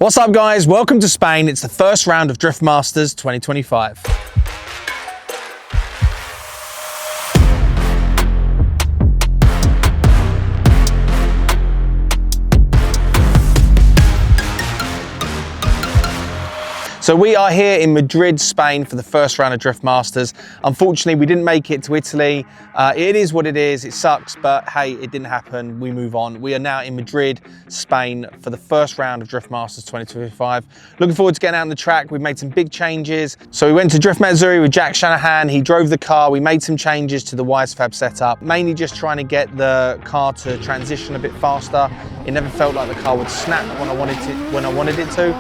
What's up guys, welcome to Spain. It's the first round of Drift Masters 2025. So we are here in Madrid, Spain for the first round of Drift Masters. Unfortunately, we didn't make it to Italy. It is what it is, it sucks, but hey, it didn't happen, we move on. We are now in Madrid, Spain for the first round of Drift Masters 2025. Looking forward to getting out on the track. We've made some big changes. So we went to Drift Mazzuri with Jack Shanahan. He drove the car. We made some changes to the Wisefab setup, mainly just trying to get the car to transition a bit faster. It never felt like the car would snap when I wanted it to.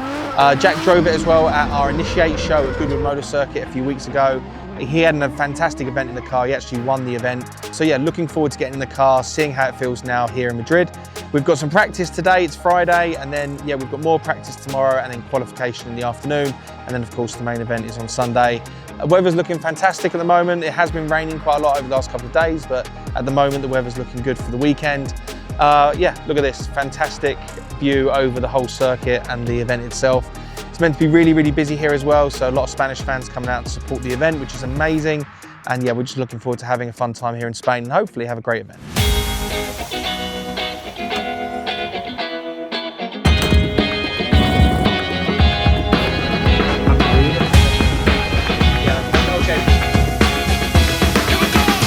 Jack drove it as well at our Initiate show at Goodwood Motor Circuit a few weeks ago. He had a fantastic event in the car. He actually won the event. So yeah, looking forward to getting in the car, seeing how it feels now here in Madrid. We've got some practice today, it's Friday, and then yeah, we've got more practice tomorrow and then qualification in the afternoon. And then of course the main event is on Sunday. Weather's looking fantastic at the moment. It has been raining quite a lot over the last couple of days, but at the moment the weather's looking good for the weekend. Yeah, look at this, fantastic view over the whole circuit and the event itself. It's meant to be really, really busy here as well, so a lot of Spanish fans coming out to support the event, which is amazing. And yeah, we're just looking forward to having a fun time here in Spain and hopefully have a great event.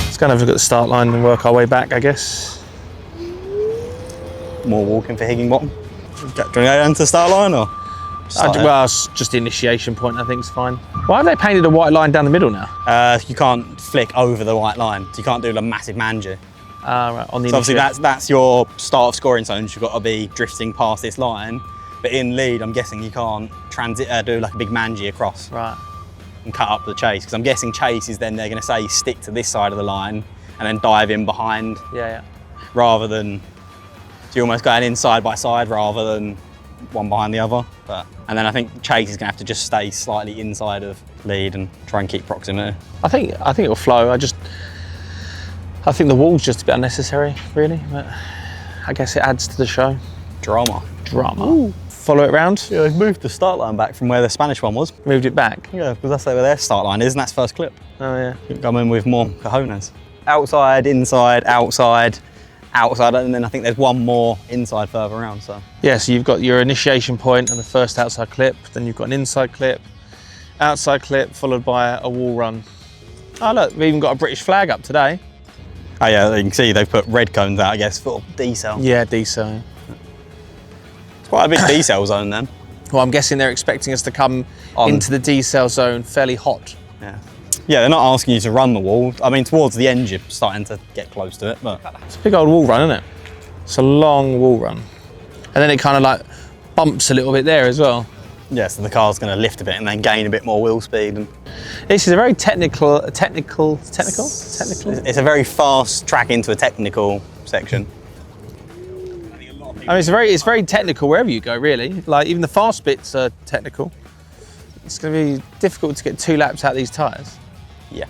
Let's go and have a look at the start line and work our way back, I guess. More walking for Higginbottom. Do you want to go down to the start line or? Well, it's just the initiation point, I think is fine. Why have they painted a white line down the middle now? You can't flick over the white line, so you can't do a massive manji. Right, on the so obviously that's your start of scoring zones. You've got to be drifting past this line, but in lead, I'm guessing you can't do like a big manji across. Right. And cut up the chase, because I'm guessing chase is then they're going to say stick to this side of the line and then dive in behind. Yeah. Rather than, so you're almost going in side by side rather than one behind the other. And then I think chase is going to have to just stay slightly inside of lead and try and keep proximity. I think it'll flow. I think the wall's just a bit unnecessary, really. But I guess it adds to the show. Drama. Ooh. Follow it round. Yeah, they've moved the start line back from where the Spanish one was. Moved it back. Yeah, because that's where their start line is, and that's first clip. Oh yeah. You can come in with more cojones. Outside, inside, outside, outside, and then I think there's one more inside further around. So yeah, so you've got your initiation point and the first outside clip, then you've got an inside clip, outside clip, followed by a wall run. Oh look, we've even got a British flag up today. Oh yeah, you can see they've put red cones out, I guess, for decel. Yeah, decel. It's quite a big decel zone then. Well, I'm guessing they're expecting us to come into the decel zone fairly hot. Yeah. Yeah, they're not asking you to run the wall. I mean, towards the end, you're starting to get close to it, but... It's a big old wall run, isn't it? It's a long wall run. And then it kind of like bumps a little bit there as well. Yeah, so the car's going to lift a bit and then gain a bit more wheel speed. And this is a very technical? It's a very fast track into a technical section. I mean, it's very technical wherever you go, really. Like, even the fast bits are technical. It's going to be difficult to get 2 laps out of these tyres. Yeah.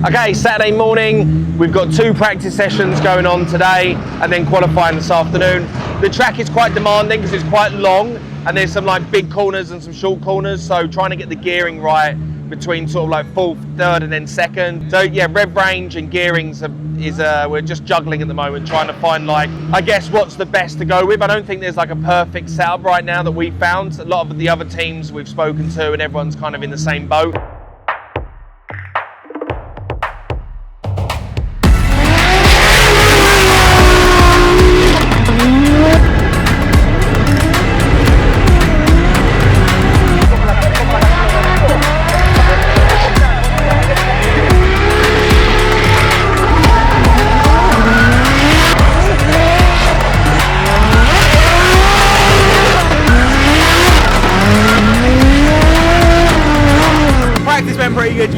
Okay, Saturday morning, we've got 2 practice sessions going on today and then qualifying this afternoon. The track is quite demanding because it's quite long and there's some like big corners and some short corners, so trying to get the gearing right between sort of like 4th, 3rd and then 2nd. So yeah, rev range and gearings we're just juggling at the moment, trying to find like, I guess what's the best to go with. I don't think there's like a perfect setup right now that we've found. A lot of the other teams we've spoken to and everyone's kind of in the same boat.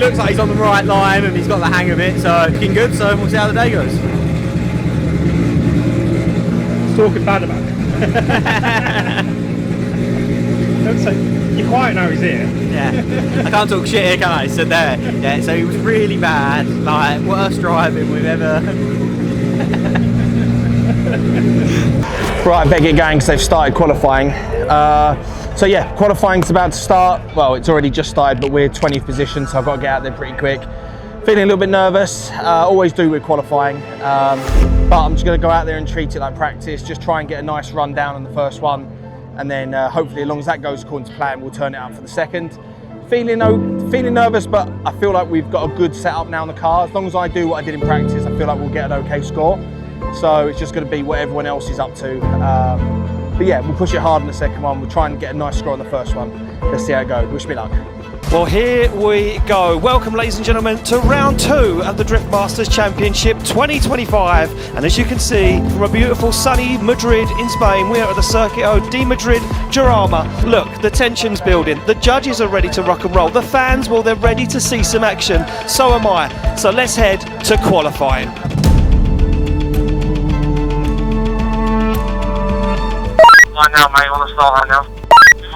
looks like he's on the right line and he's got the hang of it, so looking good. So we'll see how the day goes. Talking bad about it. Don't say, you're quiet now he's here. Yeah, I can't talk shit here, can I? So there, yeah, so he was really bad, like worst driving we've ever. Right, better get going because they've started qualifying. So yeah, qualifying's about to start. Well, it's already just started, but we're 20th position, so I've got to get out there pretty quick. Feeling a little bit nervous, always do with qualifying, but I'm just going to go out there and treat it like practice, just try and get a nice run down on the first one, and then hopefully as long as that goes according to plan, we'll turn it up for the second. Feeling nervous, but I feel like we've got a good setup now in the car. As long as I do what I did in practice, I feel like we'll get an okay score. So it's just going to be what everyone else is up to. But yeah, we'll push it hard in the second one. We'll try and get a nice score on the first one. Let's see how it goes. Wish me luck. Well, here we go. Welcome, ladies and gentlemen, to round 2 of the Drift Masters Championship 2025. And as you can see, from a beautiful sunny Madrid in Spain, we are at the Circuito de Madrid Jarama. Look, the tension's building. The judges are ready to rock and roll. The fans, well, they're ready to see some action. So am I. So let's head to qualifying. Right now, mate, on the start right now.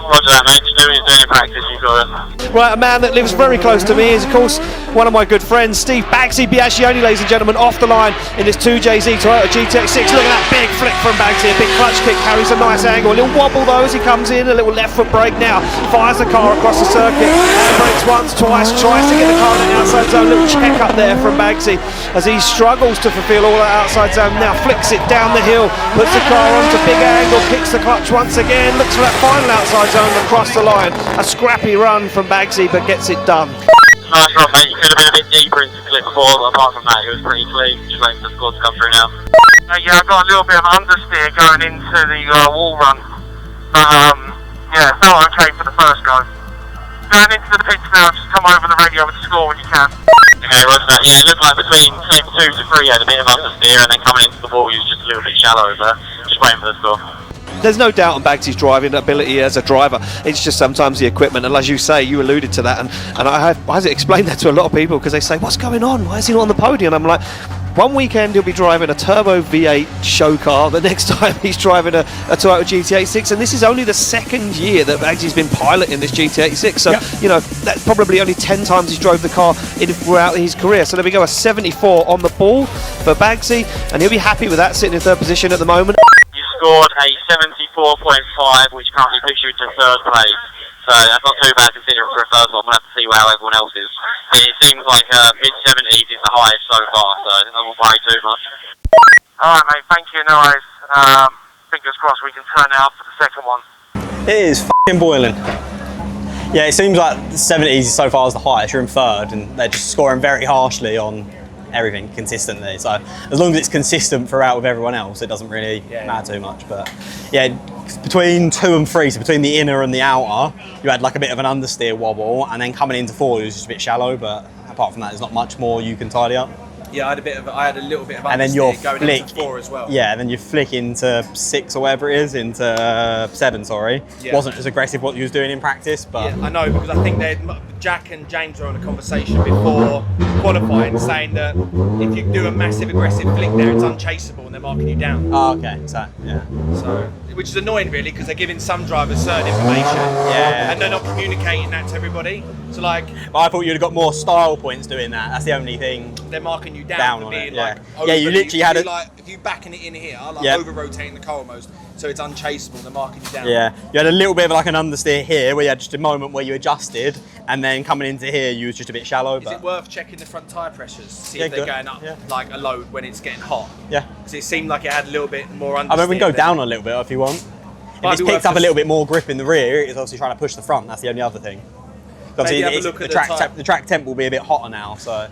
Roger that, mate. Just doing it in practice, you got it. Right, a man that lives very close to me is, of course, one of my good friends, Steve Baggsy, ladies and gentlemen, off the line in this 2JZ Toyota GTX6. Look at that big flick from Baggsy, a big clutch kick, carries a nice angle, a little wobble though as he comes in, a little left foot brake now, fires the car across the circuit, and brakes once, twice, tries to get the car in the outside zone, little check up there from Baggsy as he struggles to fulfil all that outside zone, now flicks it down the hill, puts the car onto big angle, kicks the clutch once again, looks for that final outside zone across the line. A scrappy run from Baggsy, but gets it done. Nice run, mate. You could have been a bit deeper into the clip before, but apart from that, it was pretty clean. Just waiting for the score to come through now. Yeah, I've got a little bit of understeer going into the wall run. Yeah, it felt okay for the first go. Going into the pits now, just come over the radio with the score when you can. Okay, Roger that. Yeah, it looked like between clip 2 to 3 you had a bit of understeer, and then coming into the wall you was just a little bit shallow, but just waiting for the score. There's no doubt on Baggsy's driving ability as a driver. It's just sometimes the equipment, and as you say, you alluded to that, and I have explained that to a lot of people because they say, what's going on? Why is he not on the podium? And I'm like, one weekend he'll be driving a turbo V8 show car, the next time he's driving a Toyota GT86, and this is only the second year that Baggsy's been piloting this GT86, so you know, that's probably only 10 times he's drove the car throughout his career. So there we go, a 74 on the ball for Baggsy, and he'll be happy with that, sitting in third position at the moment. Scored a 74.5, which currently puts you into third place. So that's not too bad considering for a first one. We'll have to see how everyone else is. But it seems like mid-70s is the highest so far, so I won't worry too much. Alright, mate, thank you, no worries. Fingers crossed we can turn it up for the second one. It is f***ing boiling. Yeah, it seems like the 70s so far is the highest. You're in third, and they're just scoring very harshly on everything consistently, so as long as it's consistent throughout with everyone else, it doesn't really matter too much. But yeah, between 2 and 3, so between the inner and the outer, you had like a bit of an understeer wobble, and then coming into 4 it was just a bit shallow, but apart from that there's not much more you can tidy up. Yeah, I had a little bit of and then your going flick into 4 as well. Yeah, and then you flick into 6 or whatever it is, into 7, sorry. Yeah. Wasn't as aggressive what you was doing in practice, but yeah, I know, because I think Jack and James were on a conversation before qualifying saying that if you do a massive aggressive flick there, it's unchaseable and they're marking you down. oh, okay, so yeah. So, which is annoying really, because they're giving some drivers certain information and they're not communicating that to everybody. So like, I thought you'd have got more style points doing that. That's the only thing. They're marking you down for on being it, like yeah, you literally had it. Like, if you backing it in here, like Yeah. over rotating the car almost, so it's unchaseable. They're marking you down. Yeah, you had a little bit of like an understeer here, where you had just a moment where you adjusted, and then coming into here, you was just a bit shallow. Is it worth checking the front tyre pressures to see Yeah, if they're good. going up Yeah. like a load when it's getting hot? Yeah. Because it seemed like it had a little bit more understeer. I mean, we can go than- down a little bit if you want. If Might it's be picked worth up a just- little bit more grip in the rear, it's obviously trying to push the front. That's the only other thing. Obviously, have a it's- look at the the track tyre. the track temp will be a bit hotter now, so.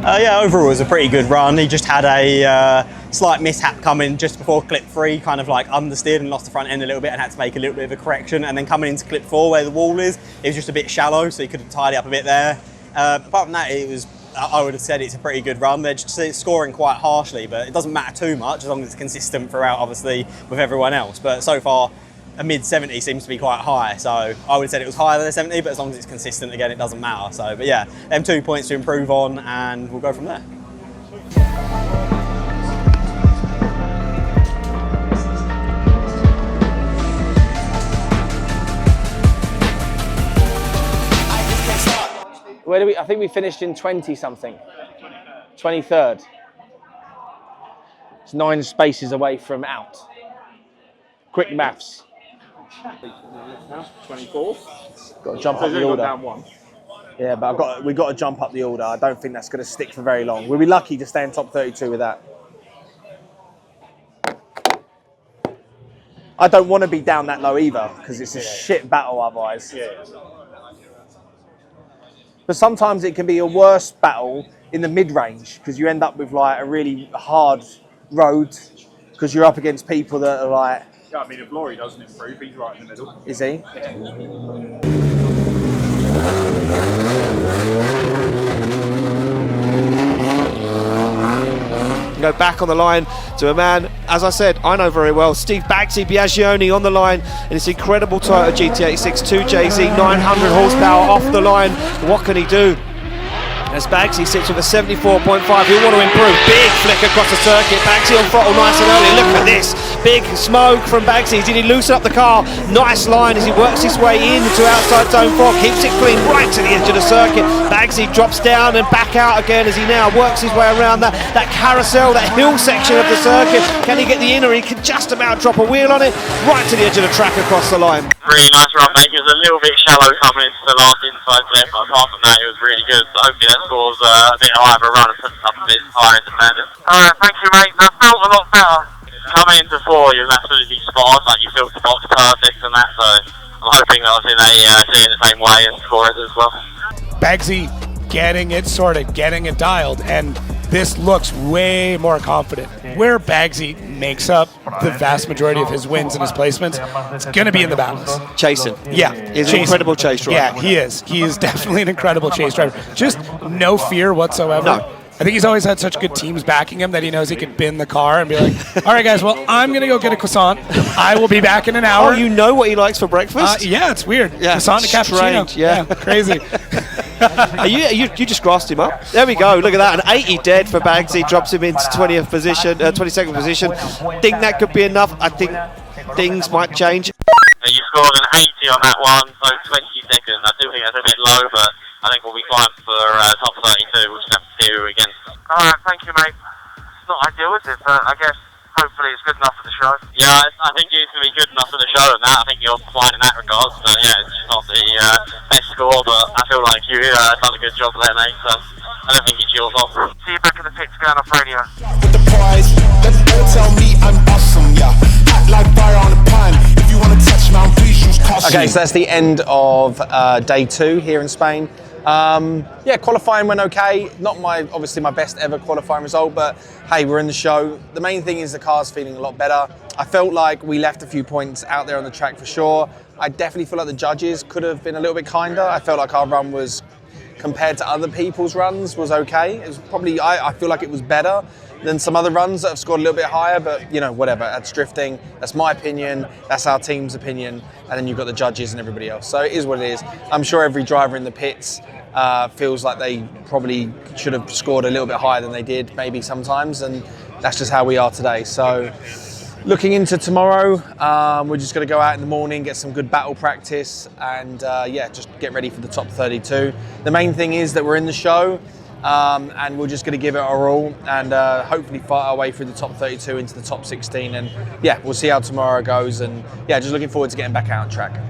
Yeah, overall it was a pretty good run. He just had a slight mishap coming just before clip 3, kind of like understeered and lost the front end a little bit and had to make a little bit of a correction. And then coming into clip 4 where the wall is, it was just a bit shallow, so he could have tidied up a bit there. Apart from that, it was, I would have said it's a pretty good run. They're just scoring quite harshly, but it doesn't matter too much as long as it's consistent throughout, obviously, with everyone else. But so far, a mid 70 seems to be quite high. So I would have said it was higher than a 70, but as long as it's consistent, again, it doesn't matter. So, but yeah, them 2 points to improve on, and we'll go from there. Where do we? I think we finished in 20 something. 23rd. It's 9 spaces away from out. Quick maths. 24. Got to jump up the order. Down 1. Yeah, but we've got to jump up the order. I don't think that's going to stick for very long. We'll be lucky to stay in top 32 with that. I don't want to be down that low either, because it's a shit battle otherwise. Yeah. But sometimes it can be a worse battle in the mid-range, because you end up with like a really hard road, because you're up against people that are like... Yeah, I mean, if Laurie doesn't improve, he's right in the middle. Is he? Go back on the line to a man, as I said, I know very well, Steve Baggsy Biaggioni on the line in this incredible Toyota GT86 2JZ, 900 horsepower off the line. What can he do? As Baggsy sits with a 74.5, he'll want to improve. Big flick across the circuit. Baggsy on throttle nice and early. Look at this. Big smoke from Baggsy. Did he loosen up the car? Nice line as he works his way into outside zone 4. Keeps it clean right to the edge of the circuit. Baggsy drops down and back out again as he now works his way around that carousel, that hill section of the circuit. Can he get the inner? He can just about drop a wheel on it. Right to the edge of the track across the line. Really nice run, mate. It was a little bit shallow coming into the last inside clip, but apart from that, it was really good. So hopefully that scores a bit higher of a run and puts us up a bit higher in the standard. Alright, thank you, mate. That felt a lot better. Coming into 4, you was absolutely spot on, like you filled the box perfect and that, so I'm hoping that I was in the same way and score it as well. Baggsy getting it sorted, getting it dialed, and this looks way more confident. Where Baggsy makes up the vast majority of his wins and his placements, it's going to be in the battles. Chasing. Yeah. He's an incredible chase driver. Yeah, he is. He is definitely an incredible chase driver. Just no fear whatsoever. No. I think he's always had such good teams backing him that he knows he can bin the car and be like, all right, guys, well, I'm going to go get a croissant. I will be back in an hour. Oh, you know what he likes for breakfast? Yeah, it's weird. Yeah, Croissant and cappuccino. strange, yeah. Crazy. You just grassed him up. There we go. Look at that. An 80 dead for Baggsy. Drops him into 20th position, 22nd position. Think that could be enough. I think things might change. You scored an 80 on that one, so 20 seconds. I do think that's a bit low, but I think we'll be fine for top 32. We'll just have to see who again. Alright, thank you, mate. It's not ideal, is it? But I guess hopefully it's good enough for the show. Yeah, I think it's going to be good enough for the show and that. I think you're fine in that regard. So yeah, it's just not the best score, but I feel like you done a good job there, mate. So I don't think it's yours off. See you back in the pits going off radio. With the prize, don't tell me I'm awesome, yeah. Act like fire on a pan. If you want to touch my visuals, caution. Okay, so that's the end of day 2 here in Spain. Yeah, qualifying went okay. Not obviously my best ever qualifying result, but hey, we're in the show. The main thing is the car's feeling a lot better. I felt like we left a few points out there on the track for sure. I definitely feel like the judges could have been a little bit kinder. I felt like our run was, compared to other people's runs, was okay. It was probably, I feel like it was better than some other runs that have scored a little bit higher, but you know, whatever, that's drifting. That's my opinion, that's our team's opinion, and then you've got the judges and everybody else. So it is what it is. I'm sure every driver in the pits feels like they probably should have scored a little bit higher than they did, maybe sometimes, and that's just how we are today. So looking into tomorrow, we're just going to go out in the morning, get some good battle practice, and yeah, just get ready for the top 32. The main thing is that we're in the show, and we're just going to give it our all and hopefully fight our way through the top 32 into the top 16. And yeah, we'll see how tomorrow goes. And yeah, just looking forward to getting back out on track.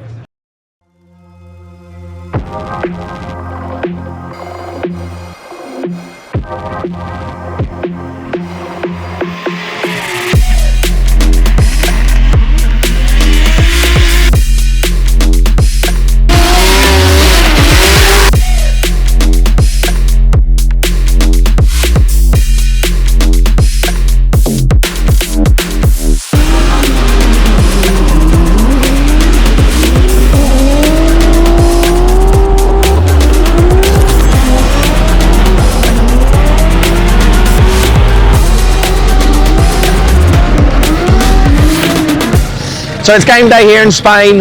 So it's game day here in Spain.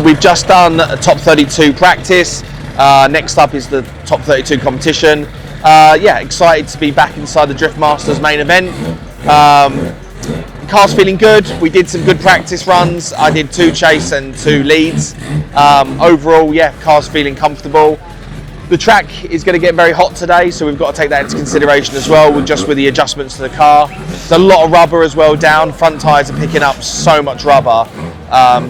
We've just done a top 32 practice. Next up is the top 32 competition. Yeah, excited to be back inside the Drift Masters main event. Car's feeling good. We did some good practice runs. I did 2 chase and 2 leads. Overall, yeah, car's feeling comfortable. The track is going to get very hot today, so we've got to take that into consideration as well, with the adjustments to the car. There's a lot of rubber as well down. Front tyres are picking up so much rubber,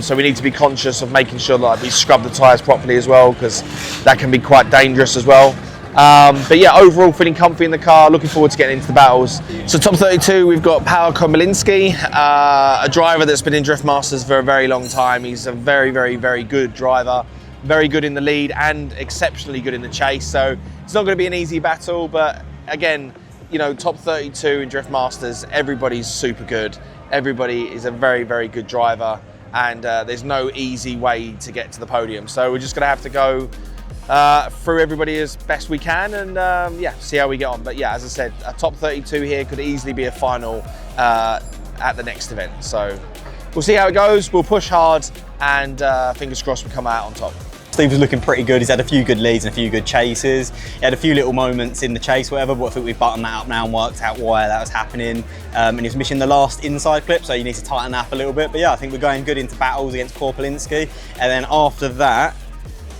so we need to be conscious of making sure that we scrub the tyres properly as well, because that can be quite dangerous as well. But yeah, overall feeling comfy in the car, looking forward to getting into the battles. So top 32, we've got Paweł Komalinski, a driver that's been in Drift Masters for a very long time. He's a very, very, very good driver. Very good in the lead and exceptionally good in the chase. So it's not going to be an easy battle, but again, you know, top 32 in Drift Masters, everybody's super good. Everybody is a very, very good driver, and there's no easy way to get to the podium. So we're just going to have to go through everybody as best we can, and yeah, see how we get on. But yeah, as I said, a top 32 here could easily be a final at the next event. So we'll see how it goes. We'll push hard, and fingers crossed we come out on top. Steve was looking pretty good. He's had a few good leads and a few good chases. He had a few little moments in the chase, whatever, but I think we've buttoned that up now and worked out why that was happening. And he was missing the last inside clip, so you need to tighten that up a little bit. But yeah, I think we're going good into battles against Komalinski. And then after that,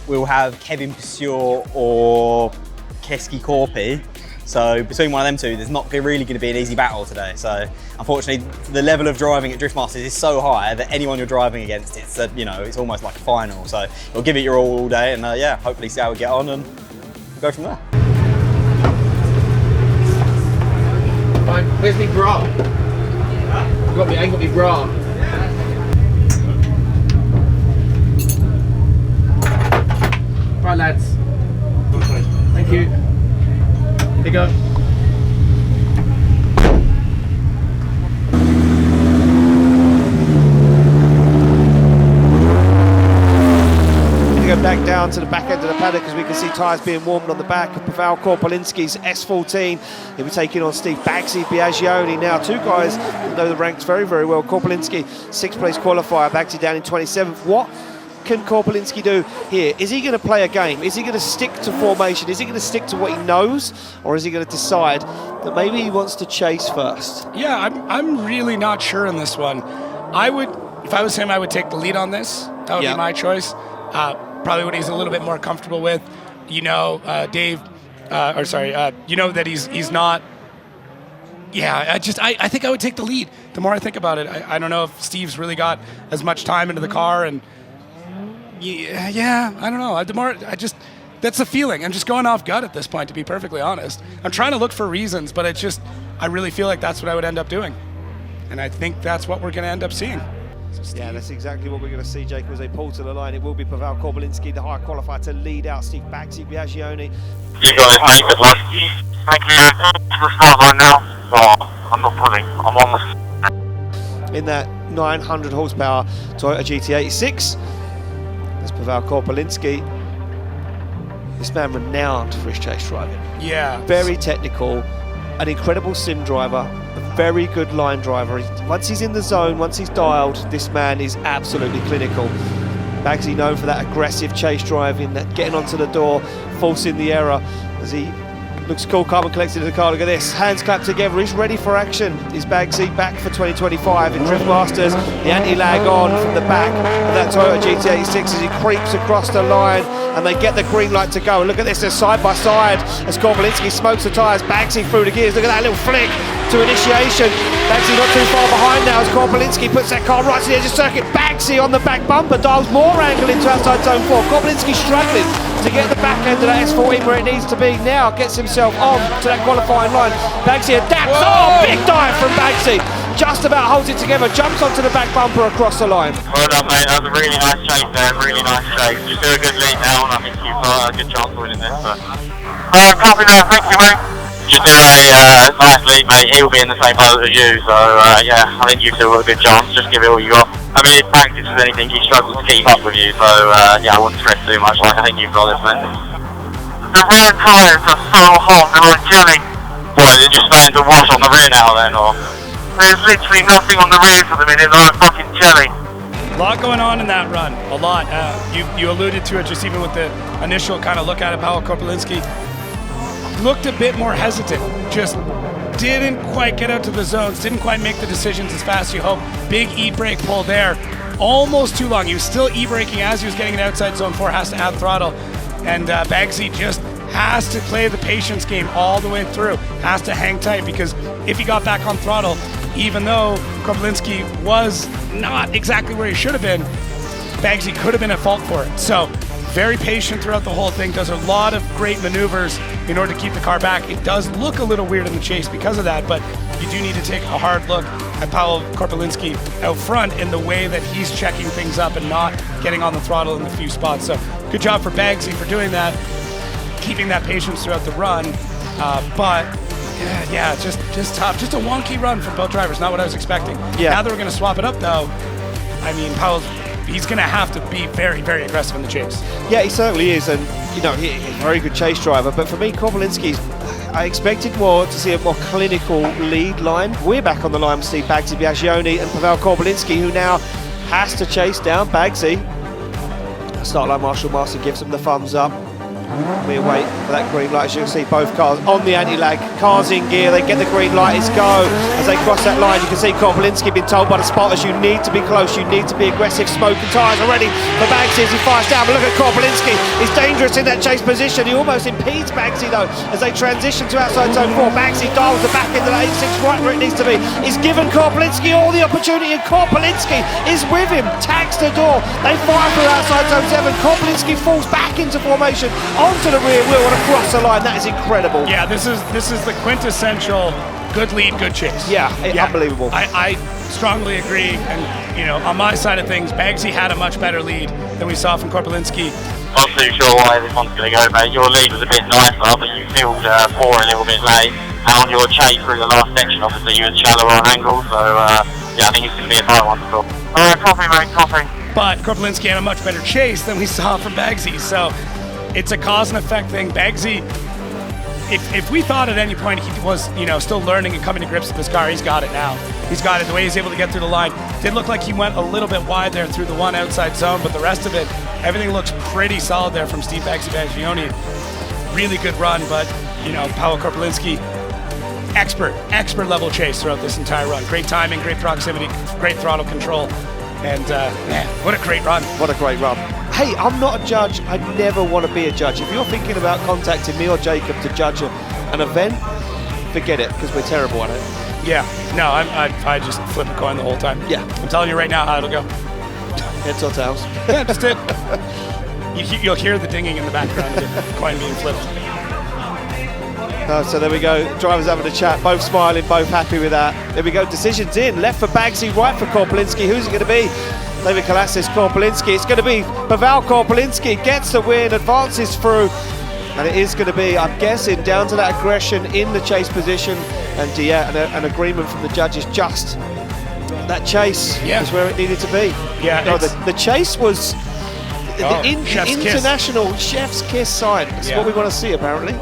we'll have Kevin Purcell or Keski Korpi. So between one of them two, there's not really going to be an easy battle today. So unfortunately, the level of driving at Drift Masters is so high that anyone you're driving against, it's you know, it's almost like a final. So you'll give it your all day, and yeah, hopefully see how we get on, and we'll go from there. Right, where's my bra? I ain't got my bra. Right, lads. Thank you. Here you go. Go back down to the back end of the paddock, as we can see tyres being warmed on the back of Paweł Komalinski's S14. He'll be taking on Steve Baggsy, Biaggioni. Now, 2 guys that know the ranks very, very well. Komalinski, 6th place qualifier, Baggsy down in 27th. What can Komalinski do here? Is he going to play a game? Is he going to stick to formation? Is he going to stick to what he knows? Or is he going to decide that maybe he wants to chase first? Yeah, I'm really not sure in this one. I would, if I was him, I would take the lead on this. That would be my choice. Probably what he's a little bit more comfortable with. You know, Dave, you know that he's not. Yeah, I think I would take the lead. The more I think about it, I don't know if Steve's really got as much time into the car, and yeah, I don't know. That's the feeling. I'm just going off gut at this point, to be perfectly honest. I'm trying to look for reasons, but I really feel like that's what I would end up doing. And I think that's what we're going to end up seeing. So yeah, that's exactly what we're going to see, Jacob, as they pull to the line. It will be Paweł Komalinski, the high qualifier, to lead out Steve Baggsy, Biaggioni. You guys made good luck. Thank you. To the start line now. Oh, I'm not pulling. I'm on the... In that 900 horsepower Toyota GT86. There's Paweł Komalinski. This man renowned for his chase driving. Yeah. Very technical, an incredible sim driver, a very good line driver. Once he's in the zone, once he's dialed, this man is absolutely clinical. Baggsy known for that aggressive chase driving, that getting onto the door, forcing the error, as he looks cool, carbon collected in the car. Look at this, hands clapped together, he's ready for action. Is Baggsy back for 2025 in Drift Masters? The anti-lag on from the back of that Toyota GT86 as he creeps across the line, and they get the green light to go. Look at this, they're side by side as Komalinski smokes the tyres. Baggsy through the gears. Look at that little flick to initiation. Baggsy not too far behind now as Komalinski puts that car right to the edge of the circuit. Baggsy on the back bumper dials more angle into outside zone 4. Komalinski struggling to get the back end of that S14 where it needs to be. Now gets himself on to that qualifying line. Baggsy adapts. Oh, big dive from Baggsy. Just about holds it together, jumps onto the back bumper across the line. Well done, mate. That was a really nice chase there. Really nice chase. Just do a good lead now, and I think you've got a good chance of winning this. Copy that. Thank you, mate. You do a nice lead, mate. He'll be in the same boat as you, so yeah, I think you've still got a good chance. Just give it all you got. I mean, if Baggsy does anything, he struggles to keep up with you, so yeah, I wouldn't stress too much. Like, I think you've got this, mate. The rear tyres are so hot, they're like jelly. What, they're just starting to wash on the rear now then, or? There's literally nothing on the rear for the minute, they're like fucking jelly. A lot going on in that run, a lot. You alluded to it just even with the initial kind of look at it. Paweł Korpelinski looked a bit more hesitant, just didn't quite get out to the zones, didn't quite make the decisions as fast as you hope. Big e-brake pull there, almost too long. He was still e-braking as he was getting it outside zone 4, has to add throttle. And Baggsy just has to play the patience game all the way through, has to hang tight, because if he got back on throttle, even though Korpelinski was not exactly where he should have been, Baggsy could have been at fault for it. So very patient throughout the whole thing, does a lot of great maneuvers in order to keep the car back. It does look a little weird in the chase because of that, but you do need to take a hard look at Paweł Korpelinski out front in the way that he's checking things up and not getting on the throttle in the few spots. So good job for Baggsy for doing that, keeping that patience throughout the run. But yeah, just tough. Just a wonky run from both drivers, not what I was expecting. Yeah. Now that we're going to swap it up though, I mean, he's going to have to be very, very aggressive in the chase. Yeah, he certainly is, and you know, he's a very good chase driver. But for me, Korpelinski's, I expected more to see a more clinical lead line. We're back on the line with Baggsy Biaggioni and Paweł Korpelinski, who now has to chase down Baggsy. Start line marshal master gives him the thumbs up. We wait for that green light. As you can see, both cars on the anti-lag, cars in gear, they get the green light, it's go. As they cross that line, you can see Korpelinski being told by the spotters, you need to be close, you need to be aggressive. Smoking tyres already for Baggsy as he fires down, but look at Korpelinski, he's dangerous in that chase position. He almost impedes Baggsy though, as they transition to outside zone 4. Baggsy dials the back into the 86 right where it needs to be. He's given Korpelinski all the opportunity, and Korpelinski is with him, tags the door. They fire through outside zone 7. Korpelinski falls back into formation, onto the rear wheel and across the line. That is incredible. Yeah, this is the quintessential good lead, good chase. Yeah, unbelievable. I strongly agree, and you know, on my side of things, Baggsy had a much better lead than we saw from Korpelinski. Not too sure why this one's going to go, mate. Your lead was a bit nicer, but you filled 4 a little bit late. And on your chase through the last section, obviously you were shallower on angle, so yeah, I think it's going to be a tight one to call. Alright, copy, mate, copy. But Korpelinski had a much better chase than we saw from Baggsy, so it's a cause and effect thing. Baggsy, if we thought at any point he was, you know, still learning and coming to grips with this car, he's got it now. He's got it. The way he's able to get through the line. Did look like he went a little bit wide there through the one outside zone, but the rest of it, everything looks pretty solid there from Steve Baggsy Biaggioni. Really good run, but you know, Paweł Korpelinski, expert level chase throughout this entire run. Great timing, great proximity, great throttle control, and man, what a great run. What a great run. Hey, I'm not a judge. I never want to be a judge. If you're thinking about contacting me or Jacob to judge an event, forget it, because we're terrible at it. Yeah, no, I just flip a coin the whole time. Yeah. I'm telling you right now how it'll go. Heads or tails? Yeah, just it. You'll hear the dinging in the background of the coin being flipped. So there we go, drivers having a chat, both smiling, both happy with that. There we go, decisions in, left for Baggsy, right for Korpelinski. Who's it going to be? David Kalasis, Korpelinski. It's going to be Paweł Korpelinski, gets the win, advances through, and it is going to be, I'm guessing, down to that aggression in the chase position, and yeah, an agreement from the judges. Just that chase is where it needed to be. Yeah, no, the chase was the international kiss. chef's kiss sign. That's what we want to see, apparently.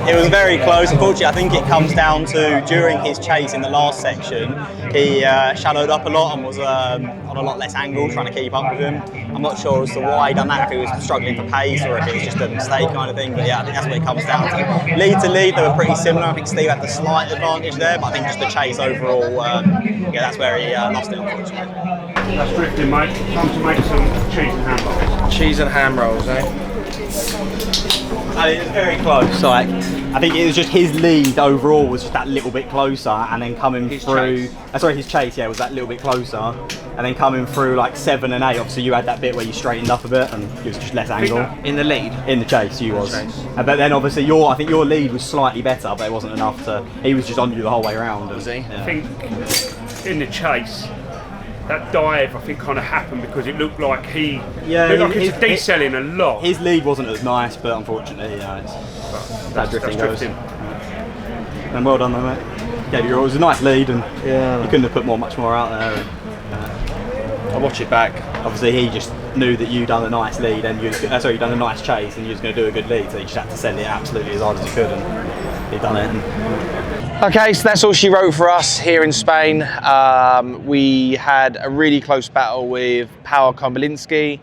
It was very close. Unfortunately, I think it comes down to during his chase in the last section, he shallowed up a lot and was on a lot less angle, trying to keep up with him. I'm not sure as to why he done that, if he was struggling for pace or if it was just a mistake kind of thing. But yeah, I think that's what it comes down to. Lead to lead, they were pretty similar. I think Steve had the slight advantage there, but I think just the chase overall, yeah, that's where he lost it, unfortunately. That's drifting, mate. Time to make some cheese and ham rolls. Cheese and ham rolls, eh? It was very close. Like, I think it was just his lead overall was just that little bit closer, and then coming through. His chase, yeah, was that little bit closer, and then coming through like 7 and 8. Obviously, you had that bit where you straightened up a bit, and it was just less angle. In the lead? In the chase, you was. But then obviously, I think your lead was slightly better, but it wasn't enough to. He was just on you the whole way around. Was he? Yeah. I think in the chase, that dive I think kind of happened because it looked like he looked like it's decelling a lot. His lead wasn't as nice, but unfortunately, that drifting goes. And well done though, mate. Yeah, it was a nice lead, and you couldn't have put much more out there. And, I'll watch it back. Obviously, he just knew that you done a nice lead, and you done a nice chase, and you was going to do a good lead, so you just had to send it absolutely as hard as you could. And You've done it. Okay, so that's all she wrote for us here in Spain. We had a really close battle with Paweł Kombolinski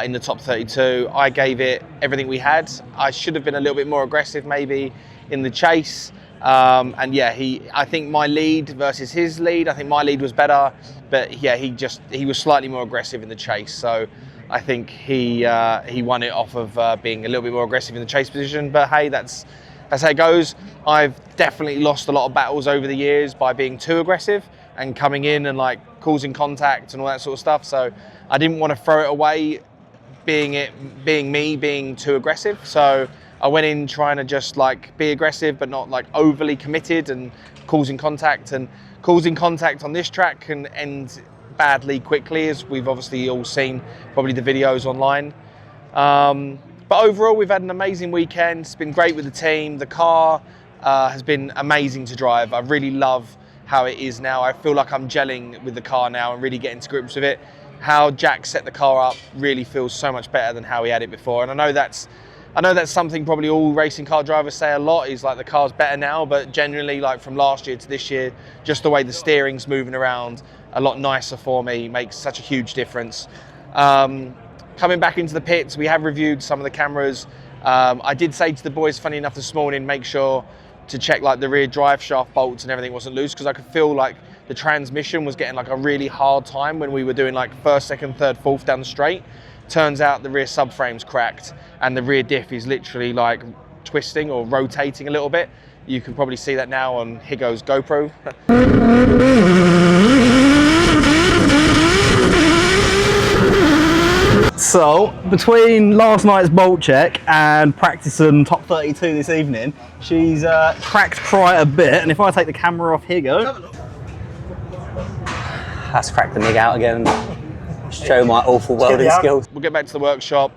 in the top 32. I gave it everything we had. I should have been a little bit more aggressive maybe in the chase. And yeah, I think my lead versus his lead, I think my lead was better, but yeah, he was slightly more aggressive in the chase. So I think he won it off of being a little bit more aggressive in the chase position. But hey, that's how it goes. I've definitely lost a lot of battles over the years by being too aggressive and coming in and like causing contact and all that sort of stuff. So I didn't want to throw it away being too aggressive. So I went in trying to just like be aggressive, but not like overly committed and causing contact. And causing contact on this track can end badly quickly, as we've obviously all seen probably the videos online. But overall, we've had an amazing weekend. It's been great with the team. The car has been amazing to drive. I really love how it is now. I feel like I'm gelling with the car now and really getting to grips with it. How Jack set the car up really feels so much better than how he had it before. And I know that's something probably all racing car drivers say a lot, is like the car's better now, but generally like from last year to this year, just the way the steering's moving around a lot nicer for me makes such a huge difference. Coming back into the pits, we have reviewed some of the cameras. I did say to the boys, funny enough, this morning, make sure to check like the rear drive shaft bolts and everything wasn't loose, because I could feel like the transmission was getting like a really hard time when we were doing like first, second, third, fourth down the straight. Turns out the rear subframe's cracked and the rear diff is literally like twisting or rotating a little bit. You can probably see that now on Higo's GoPro. So, between last night's bolt check and practicing top 32 this evening, she's cracked quite a bit. And if I take the camera off, here go. That's cracked the nig out again. Show my awful welding skills. We'll get back to the workshop.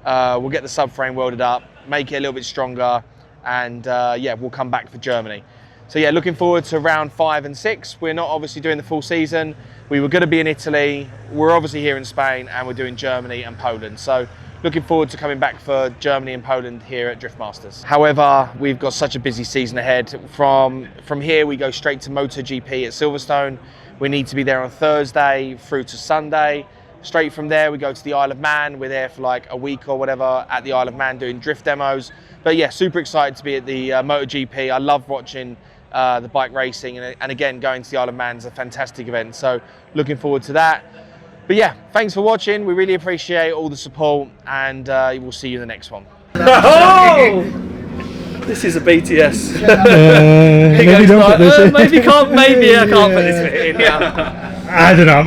We'll get the subframe welded up, make it a little bit stronger, and yeah, we'll come back for Germany. So yeah, looking forward to round 5 and 6. We're not obviously doing the full season. We were going to be in Italy. We're obviously here in Spain, and we're doing Germany and Poland. So looking forward to coming back for Germany and Poland here at Drift Masters. However, we've got such a busy season ahead. From here, we go straight to MotoGP at Silverstone. We need to be there on Thursday through to Sunday. Straight from there, we go to the Isle of Man. We're there for like a week or whatever at the Isle of Man doing drift demos. But yeah, super excited to be at the MotoGP. I love watching the bike racing, and again, going to the Isle of Man is a fantastic event. So looking forward to that. But yeah, thanks for watching. We really appreciate all the support, and we'll see you in the next one. Oh! This is a BTS. Maybe don't put this in. Maybe I can't put this bit in. Yeah. I don't know.